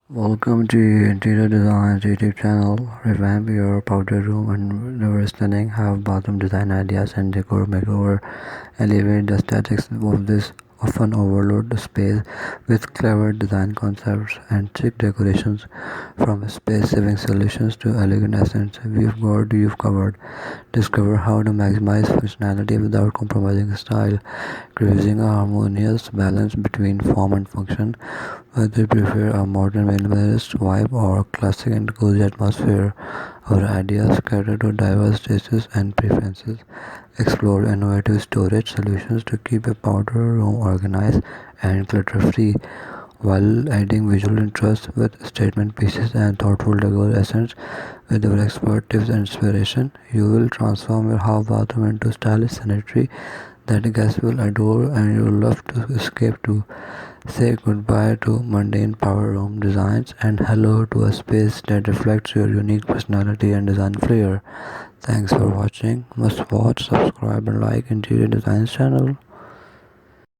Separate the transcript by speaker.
Speaker 1: Welcome to Interior Design's YouTube channel. Revamp your powder room and never stunning. Have bathroom design ideas and decor makeover. Elevate the aesthetics of this often overloaded space with clever design concepts and chic decorations. From space-saving solutions to elegant essence, we've got you covered. Discover how to maximize functionality without compromising style, creating a harmonious balance between form and function. Whether you prefer a modern minimalist vibe or a classic and cozy atmosphere, our ideas cater to diverse tastes and preferences. Explore innovative storage solutions to keep a powder room organized and clutter-free, while adding visual interest with statement pieces and thoughtful decor essence. With our expert tips and inspiration, you will transform your half bathroom into stylish sanitary that guests will adore and you'll love to escape to. Say goodbye to mundane power room designs and hello to a space that reflects your unique personality and design flair. Thanks for watching. Must watch, subscribe and like Interior Designs channel.